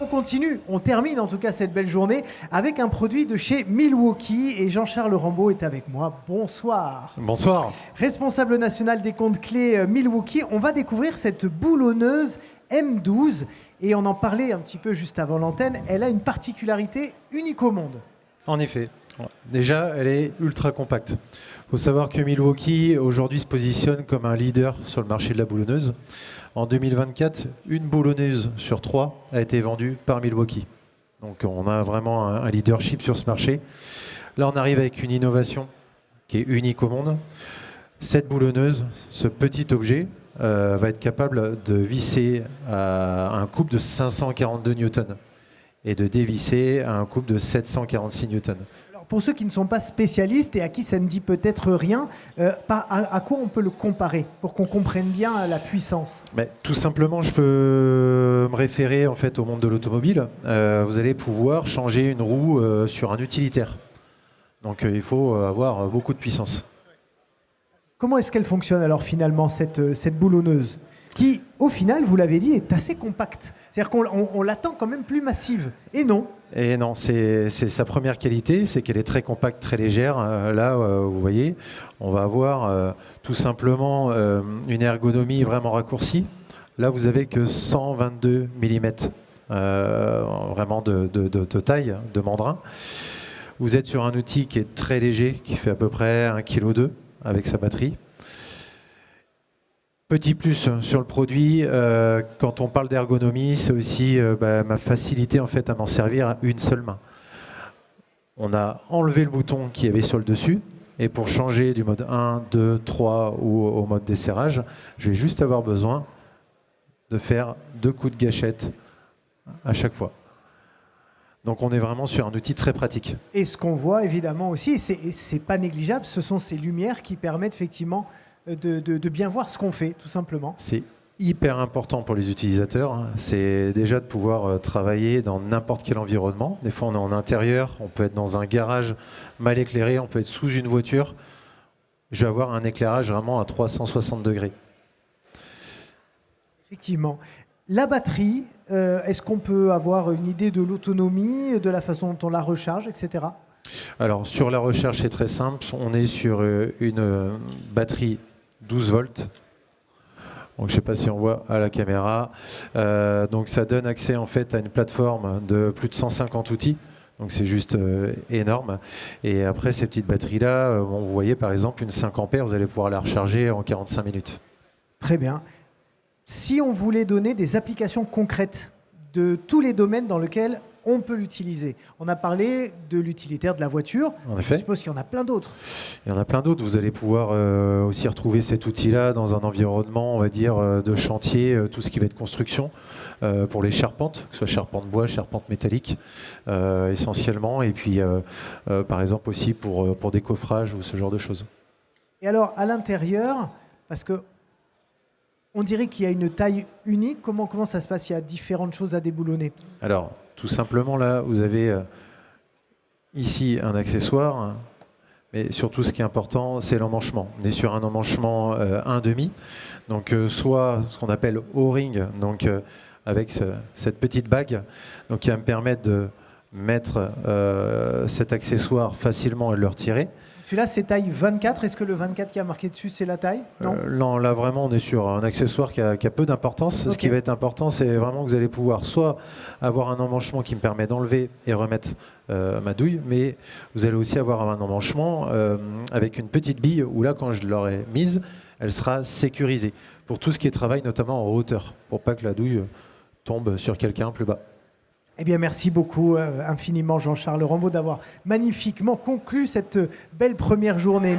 continue, on termine en tout cas cette belle journée avec un produit de chez Milwaukee et Jean-Charles Rambaud est avec moi. Bonsoir. Bonsoir. Responsable national des comptes clés Milwaukee, on va découvrir cette boulonneuse M12 et on en parlait un petit peu juste avant l'antenne, elle a une particularité unique au monde. En effet. Déjà, elle est ultra compacte. Il faut savoir que Milwaukee, aujourd'hui, se positionne comme un leader sur le marché de la boulonneuse. En 2024, une boulonneuse sur 3 a été vendue par Milwaukee. Donc, on a vraiment un leadership sur ce marché. Là, on arrive avec une innovation qui est unique au monde. Cette boulonneuse, ce petit objet, va être capable de visser à un couple de 542 newtons et de dévisser à un couple de 746 newtons. Pour ceux qui ne sont pas spécialistes et à qui ça ne dit peut-être rien, à quoi on peut le comparer pour qu'on comprenne bien la puissance? Tout simplement, je peux me référer en fait au monde de l'automobile. Vous allez pouvoir changer une roue sur un utilitaire. Donc il faut avoir beaucoup de puissance. Comment est-ce qu'elle fonctionne alors finalement cette boulonneuse qui, au final, vous l'avez dit, est assez compacte. C'est-à-dire qu'on l'attend quand même plus massive. Et non. Et non, c'est sa première qualité, c'est qu'elle est très compacte, très légère. Là, vous voyez, on va avoir tout simplement une ergonomie vraiment raccourcie. Là, vous avez que 122 mm vraiment de taille, de mandrin. Vous êtes sur un outil qui est très léger, qui fait à peu près 1,2 kg avec sa batterie. Petit plus sur le produit, quand on parle d'ergonomie, c'est aussi ma facilité en fait à m'en servir à une seule main. On a enlevé le bouton qu'il y avait sur le dessus et pour changer du mode 1, 2, 3 ou au mode desserrage, je vais juste avoir besoin de faire 2 coups de gâchette à chaque fois. Donc on est vraiment sur un outil très pratique. Et ce qu'on voit évidemment aussi, et c'est pas négligeable, ce sont ces lumières qui permettent effectivement de bien voir ce qu'on fait, tout simplement. C'est hyper important pour les utilisateurs. C'est déjà de pouvoir travailler dans n'importe quel environnement. Des fois, on est en intérieur, on peut être dans un garage mal éclairé, on peut être sous une voiture. Je vais avoir un éclairage vraiment à 360 degrés. Effectivement. La batterie, est-ce qu'on peut avoir une idée de l'autonomie, de la façon dont on la recharge, etc. Alors, sur la recharge, c'est très simple. On est sur une batterie 12 volts. Donc, je ne sais pas si on voit à la caméra. Donc, ça donne accès en fait à une plateforme de plus de 150 outils. Donc, c'est juste énorme. Et après, ces petites batteries-là, vous voyez par exemple une 5 ampères, vous allez pouvoir la recharger en 45 minutes. Très bien. Si on voulait donner des applications concrètes de tous les domaines dans lesquels on peut l'utiliser. On a parlé de l'utilitaire de la voiture. En effet. Je suppose qu'il y en a plein d'autres. Il y en a plein d'autres. Vous allez pouvoir aussi retrouver cet outil-là dans un environnement, on va dire, de chantier, tout ce qui va être construction, pour les charpentes, que ce soit charpente bois, charpente métallique, essentiellement. Et puis, par exemple, aussi pour des coffrages ou ce genre de choses. Et alors, à l'intérieur, parce que on dirait qu'il y a une taille unique. Comment ça se passe? Il y a différentes choses à déboulonner. Alors, tout simplement, là, vous avez ici un accessoire, mais surtout, ce qui est important, c'est l'emmanchement. On est sur un emmanchement 1,5, donc soit ce qu'on appelle O-ring, donc avec cette petite bague, donc qui va me permettre de mettre cet accessoire facilement et de le retirer. Celui-là, c'est taille 24. Est-ce que le 24 qui a marqué dessus, c'est la taille? Non, non, là vraiment, on est sur un accessoire qui a peu d'importance. Okay. Ce qui va être important, c'est vraiment que vous allez pouvoir soit avoir un emmanchement qui me permet d'enlever et remettre ma douille, mais vous allez aussi avoir un emmanchement avec une petite bille où là, quand je l'aurai mise, elle sera sécurisée pour tout ce qui est travail, notamment en hauteur, pour pas que la douille tombe sur quelqu'un plus bas. Eh bien, merci beaucoup infiniment Jean-Charles Rambaud d'avoir magnifiquement conclu cette belle première journée.